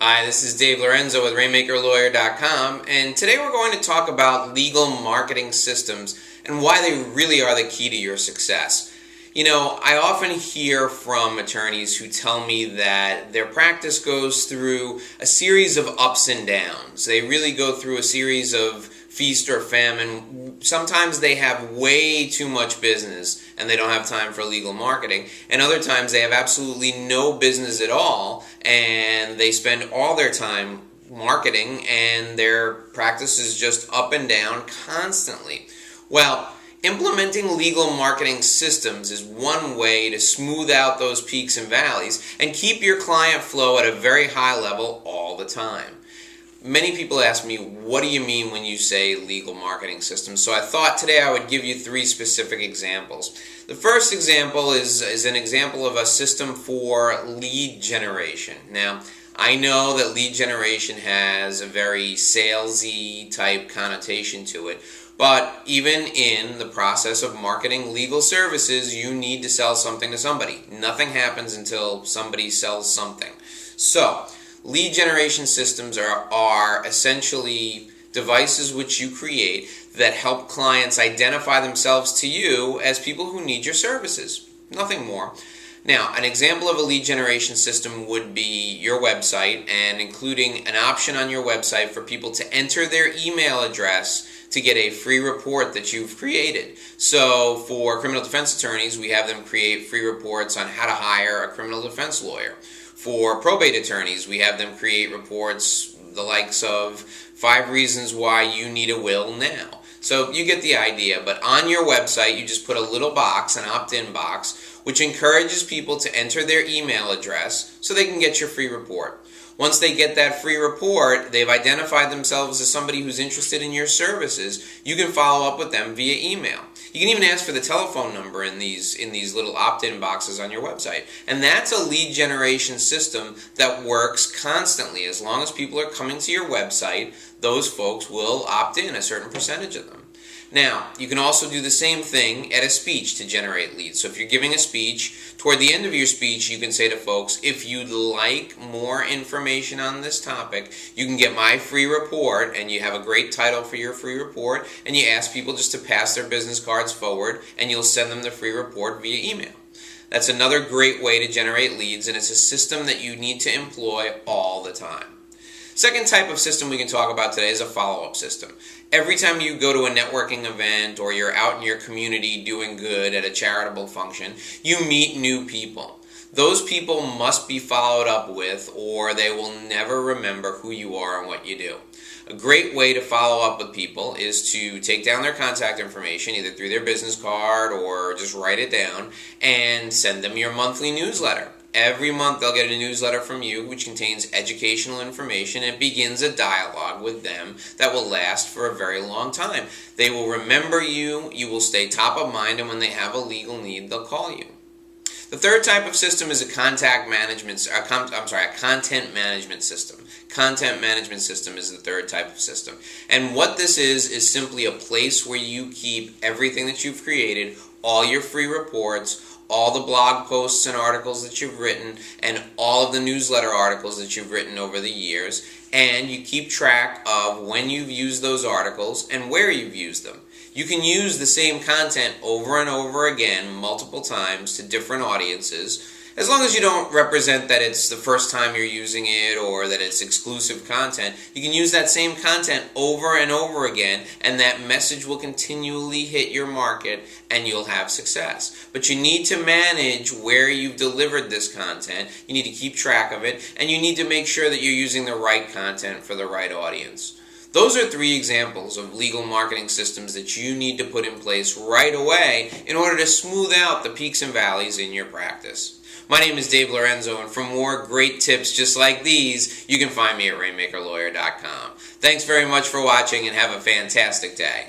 Hi, this is Dave Lorenzo with RainmakerLawyer.com, and today we're going to talk about legal marketing systems and why they really are the key to your success. You know, I often hear from attorneys who tell me that their practice goes through a series of ups and downs. They really go through a series of feast or famine. Sometimes they have way too much business and they don't have time for legal marketing, and other times they have absolutely no business at all and they spend all their time marketing and their practice is just up and down constantly. Well, implementing legal marketing systems is one way to smooth out those peaks and valleys and keep your client flow at a very high level all the time. Many people ask me, what do you mean when you say legal marketing systems? So I thought today I would give you three specific examples. The first example is an example of a system for lead generation. Now, I know that lead generation has a very salesy type connotation to it, but even in the process of marketing legal services, you need to sell something to somebody. Nothing happens until somebody sells something. So, lead generation systems are essentially devices which you create that help clients identify themselves to you as people who need your services. Nothing more. Now, an example of a lead generation system would be your website, and including an option on your website for people to enter their email address to get a free report that you've created. So for criminal defense attorneys, we have them create free reports on how to hire a criminal defense lawyer. For probate attorneys, we have them create reports the likes of 5 reasons why you need a will now. So you get the idea, but on your website you just put a little box, an opt-in box, which encourages people to enter their email address so they can get your free report. Once they get that free report, they've identified themselves as somebody who's interested in your services. You can follow up with them via email. You can even ask for the telephone number in these little opt-in boxes on your website. And that's a lead generation system that works constantly. As long as people are coming to your website, those folks will opt in, a certain percentage of them. Now, you can also do the same thing at a speech to generate leads. So if you're giving a speech, toward the end of your speech, you can say to folks, if you'd like more information on this topic, you can get my free report, and you have a great title for your free report, and you ask people just to pass their business cards forward, and you'll send them the free report via email. That's another great way to generate leads, and it's a system that you need to employ all the time. Second type of system we can talk about today is a follow-up system. Every time you go to a networking event or you're out in your community doing good at a charitable function, you meet new people. Those people must be followed up with, or they will never remember who you are and what you do. A great way to follow up with people is to take down their contact information, either through their business card or just write it down, and send them your monthly newsletter. Every month they'll get a newsletter from you which contains educational information and begins a dialogue with them that will last for a very long time. They will remember you, you will stay top of mind, and when they have a legal need, they'll call you. The third type of system is a content management system. Content management system is the third type of system. And what this is simply a place where you keep everything that you've created, all your free reports, all the blog posts and articles that you've written, and all of the newsletter articles that you've written over the years, and you keep track of when you've used those articles and where you've used them. You can use the same content over and over again multiple times to different audiences, as long as you don't represent that it's the first time you're using it or that it's exclusive content. You can use that same content over and over again, and that message will continually hit your market and you'll have success. But you need to manage where you've delivered this content, you need to keep track of it, and you need to make sure that you're using the right content for the right audience. Those are 3 examples of legal marketing systems that you need to put in place right away in order to smooth out the peaks and valleys in your practice. My name is Dave Lorenzo, and for more great tips just like these, you can find me at RainmakerLawyer.com. Thanks very much for watching, and have a fantastic day.